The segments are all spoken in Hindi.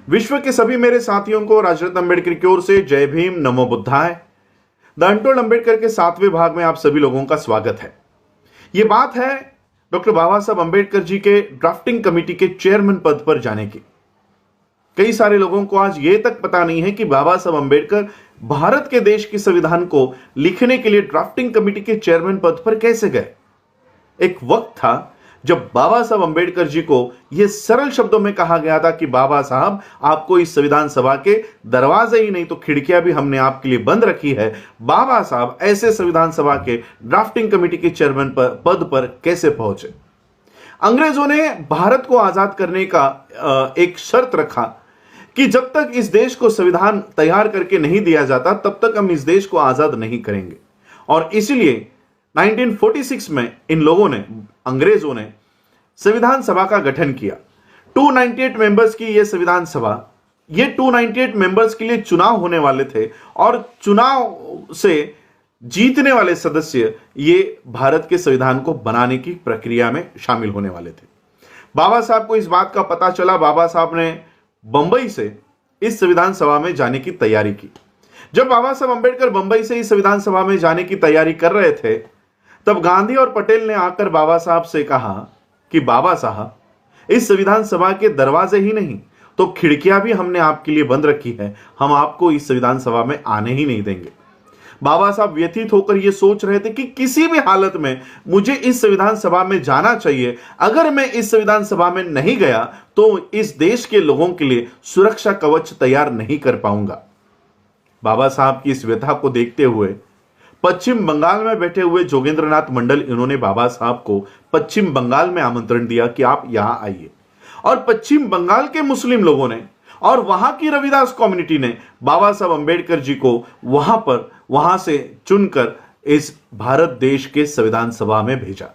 विश्व के सभी मेरे साथियों को राजरत्न अंबेडकर की ओर से जय भीम, नमो बुद्धाय। द अनटोल्ड अंबेडकर के 7वें भाग में आप सभी लोगों का स्वागत है। यह बात है डॉक्टर बाबा साहब अंबेडकर जी के ड्राफ्टिंग कमेटी के चेयरमैन पद पर जाने की। कई सारे लोगों को आज यह तक पता नहीं है कि बाबा साहब अंबेडकर भारत के देश के संविधान को लिखने के लिए ड्राफ्टिंग कमेटी के चेयरमैन पद पर कैसे गए। एक वक्त था जब बाबा साहब अंबेडकर जी को यह सरल शब्दों में कहा गया था कि बाबा साहब, आपको इस संविधान सभा के दरवाजे ही नहीं तो खिड़कियां भी हमने आपके लिए बंद रखी है। बाबा साहब ऐसे संविधान सभा के ड्राफ्टिंग कमेटी के चेयरमैन पद पर कैसे पहुंचे। अंग्रेजों ने भारत को आजाद करने का एक शर्त रखा कि जब तक इस देश को संविधान तैयार करके नहीं दिया जाता तब तक हम इस देश को आजाद नहीं करेंगे। और इसलिए 1946 में इन लोगों ने, अंग्रेजों ने संविधान सभा का गठन किया। 298 मेंबर्स की यह संविधान सभा, ये 298 मेंबर्स के लिए चुनाव होने वाले थे और चुनाव से जीतने वाले सदस्य ये भारत के संविधान को बनाने की प्रक्रिया में शामिल होने वाले थे। बाबा साहब को इस बात का पता चला। बाबा साहब ने बंबई से इस संविधान सभा में जाने की तैयारी की। जब बाबा साहब अंबेडकर बंबई से इस संविधान सभा में जाने की तैयारी कर रहे थे, तब गांधी और पटेल ने आकर बाबा साहब से कहा कि बाबा साहब, इस संविधान सभा के दरवाजे ही नहीं तो खिड़कियां भी हमने आपके लिए बंद रखी है, हम आपको इस संविधान सभा में आने ही नहीं देंगे। बाबा साहब व्यथित होकर यह सोच रहे थे कि किसी भी हालत में मुझे इस संविधान सभा में जाना चाहिए। अगर मैं इस संविधान सभा में नहीं गया तो इस देश के लोगों के लिए सुरक्षा कवच तैयार नहीं कर पाऊंगा। बाबा साहब की इस व्यथा को देखते हुए पश्चिम बंगाल में बैठे हुए जोगेंद्रनाथ मंडल, इन्होंने बाबा साहब को पश्चिम बंगाल में आमंत्रण दिया कि आप यहां आइए। और पश्चिम बंगाल के मुस्लिम लोगों ने और वहां की रविदास कम्युनिटी ने बाबा साहब अंबेडकर जी को वहां से चुनकर इस भारत देश के संविधान सभा में भेजा।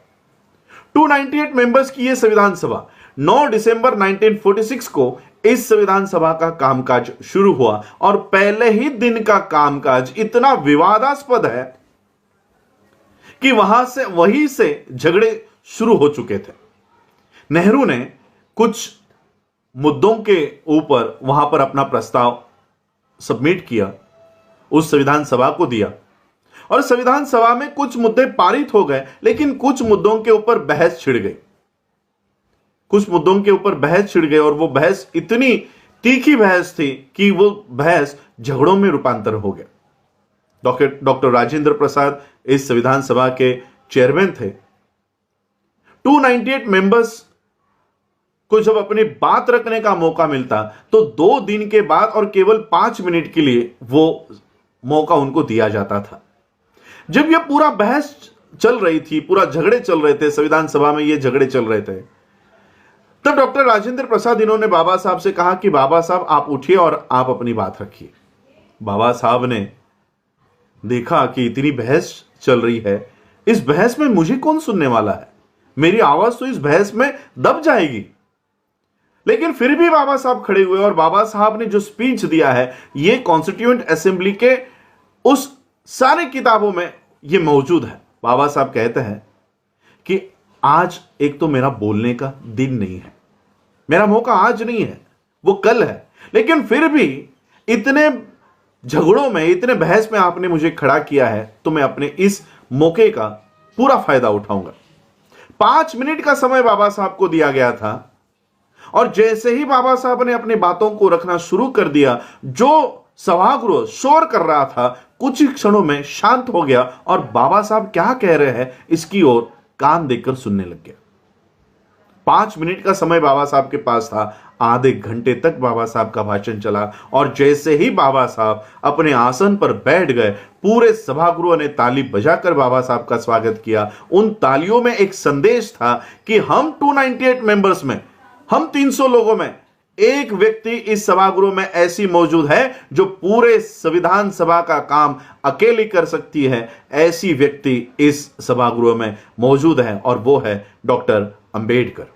298 मेंबर्स की यह संविधान सभा 9 दिसंबर 1946 को इस संविधान सभा का कामकाज शुरू हुआ और पहले ही दिन का कामकाज इतना विवादास्पद है कि वहीं से झगड़े शुरू हो चुके थे। नेहरू ने कुछ मुद्दों के ऊपर वहां पर अपना प्रस्ताव सबमिट किया, उस संविधान सभा को दिया और संविधान सभा में कुछ मुद्दे पारित हो गए, लेकिन कुछ मुद्दों के ऊपर बहस छिड़ गई। और वो बहस इतनी तीखी बहस थी कि वो बहस झगड़ों में रूपांतर हो गया। डॉक्टर राजेंद्र प्रसाद इस संविधान सभा के चेयरमैन थे। 298 मेंबर्स को जब अपनी बात रखने का मौका मिलता तो 2 दिन के बाद और केवल 5 मिनट के लिए वो मौका उनको दिया जाता था। जब यह पूरा बहस चल रही थी, पूरा झगड़े चल रहे थे, संविधान सभा में ये झगड़े चल रहे थे, तब डॉक्टर राजेंद्र प्रसाद, इन्होंने बाबा साहब से कहा कि बाबा साहब, आप उठिए और आप अपनी बात रखिए। बाबा साहब ने देखा कि इतनी बहस चल रही है, इस बहस में मुझे कौन सुनने वाला है, मेरी आवाज तो इस बहस में दब जाएगी। लेकिन फिर भी बाबा साहब खड़े हुए और बाबा साहब ने जो स्पीच दिया है, यह कॉन्स्टिट्यूएंट असेंबली के उस सारे किताबों में यह मौजूद है। बाबा साहब कहते हैं कि आज एक तो मेरा बोलने का दिन नहीं है, मेरा मौका आज नहीं है, वो कल है, लेकिन फिर भी इतने झगड़ों में, इतने बहस में आपने मुझे खड़ा किया है तो मैं अपने इस मौके का पूरा फायदा उठाऊंगा। 5 मिनट का समय बाबा साहब को दिया गया था और जैसे ही बाबा साहब ने अपनी बातों को रखना शुरू कर दिया, जो सभागृह शोर कर रहा था कुछ ही क्षणों में शांत हो गया और बाबा साहब क्या कह रहे हैं इसकी ओर कान देकर सुनने लग गया। 5 मिनट का समय बाबा साहब के पास था, आधे घंटे तक बाबा साहब का भाषण चला और जैसे ही बाबा साहब अपने आसन पर बैठ गए, पूरे सभागृह ने ताली बजाकर बाबा साहब का स्वागत किया। उन तालियों में एक संदेश था कि हम 298 मेंबर्स में, हम 300 लोगों में एक व्यक्ति इस सभागृह में ऐसी मौजूद है जो पूरे संविधान सभा का काम अकेली कर सकती है। ऐसी व्यक्ति इस सभागृह में मौजूद है और वो है डॉक्टर अंबेडकर।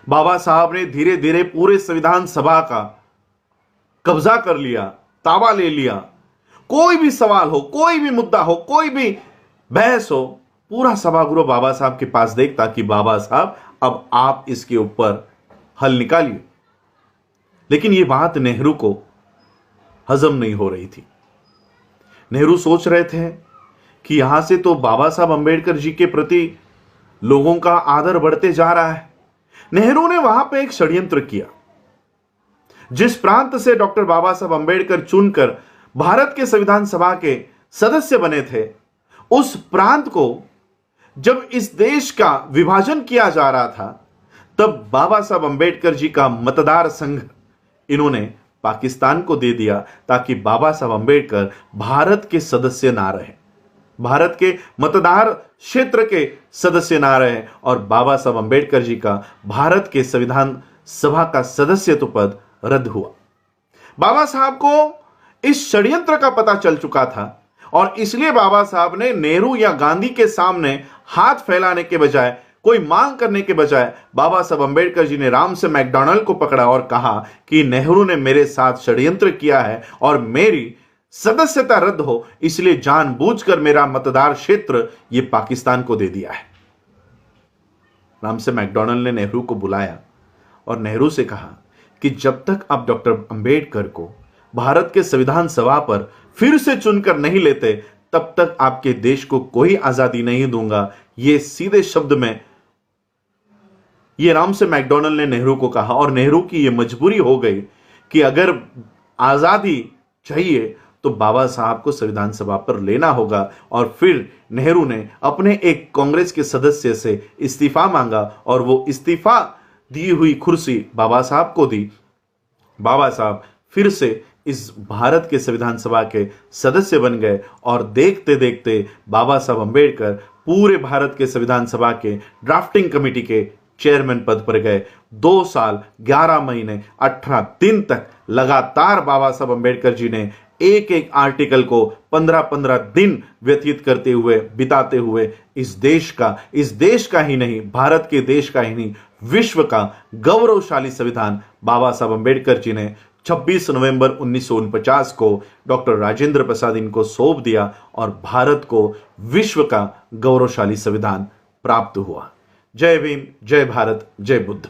बाबा साहब ने धीरे धीरे पूरे संविधान सभा का कब्जा कर लिया, ताबा ले लिया। कोई भी सवाल हो, कोई भी मुद्दा हो, कोई भी बहस हो, पूरा सभागृह बाबा साहब के पास देखता कि बाबा साहब अब आप इसके ऊपर हल निकालिए। लेकिन यह बात नेहरू को हजम नहीं हो रही थी। नेहरू सोच रहे थे कि यहां से तो बाबा साहब अंबेडकर जी के प्रति लोगों का आदर बढ़ते जा रहा है। नेहरू ने वहां पे एक षड्यंत्र किया। जिस प्रांत से डॉक्टर बाबा साहब अंबेडकर चुनकर भारत के संविधान सभा के सदस्य बने थे, उस प्रांत को जब इस देश का विभाजन किया जा रहा था, तब बाबा साहब अंबेडकर जी का मतदार संघ इन्होंने पाकिस्तान को दे दिया, ताकि बाबा साहब अंबेडकर भारत के सदस्य ना रहे, भारत के मतदार क्षेत्र के सदस्य ना रहे, और बाबा साहब अंबेडकर जी का भारत के संविधान सभा का सदस्यत्व पद रद्द हुआ। बाबा साहब को इस षड्यंत्र का पता चल चुका था, और इसलिए बाबा साहब ने नेहरू या गांधी के सामने हाथ फैलाने के बजाय, कोई मांग करने के बजाय, बाबा साहब अंबेडकर जी ने राम से मैकडॉनल्ड को पकड़ा और कहा कि नेहरू ने मेरे साथ षड्यंत्र किया है और मेरी सदस्यता रद्द हो, इसलिए जानबूझकर मेरा मतदार क्षेत्र यह पाकिस्तान को दे दिया है। राम से मैकडॉनल्ड ने नेहरू को बुलाया और नेहरू से कहा कि जब तक आप डॉक्टर अंबेडकर को भारत के संविधान सभा पर फिर से चुनकर नहीं लेते, तब तक आपके देश को कोई आजादी नहीं दूंगा। ये सीधे शब्द में ये राम से मैकडॉनल्ड ने नेहरू को कहा, और नेहरू की ये मजबूरी हो गई कि अगर आजादी चाहिए तो बाबा साहब को संविधान सभा पर लेना होगा। और फिर नेहरू ने अपने एक कांग्रेस के सदस्य से इस्तीफा मांगा, और वो इस्तीफा दी हुई कुर्सी बाबा साहब को दी। बाबा साहब फिर से इस भारत के संविधान सभा के सदस्य बन गए, और देखते देखते बाबा साहब अंबेडकर पूरे भारत के संविधान सभा के ड्राफ्टिंग कमेटी के चेयरमैन पद पर गए। 2 साल 11 महीने 18 दिन तक लगातार बाबा साहब अंबेडकर जी ने एक एक आर्टिकल को 15-15 दिन व्यतीत करते हुए, बिताते हुए इस देश का ही नहीं, भारत के देश का ही नहीं, विश्व का गौरवशाली संविधान बाबा साहब अंबेडकर जी ने 26 नवंबर 1949 को डॉक्टर राजेंद्र प्रसाद इनको सौंप दिया, और भारत को विश्व का गौरवशाली संविधान प्राप्त हुआ। जय भीम, जय भारत, जय बुद्ध।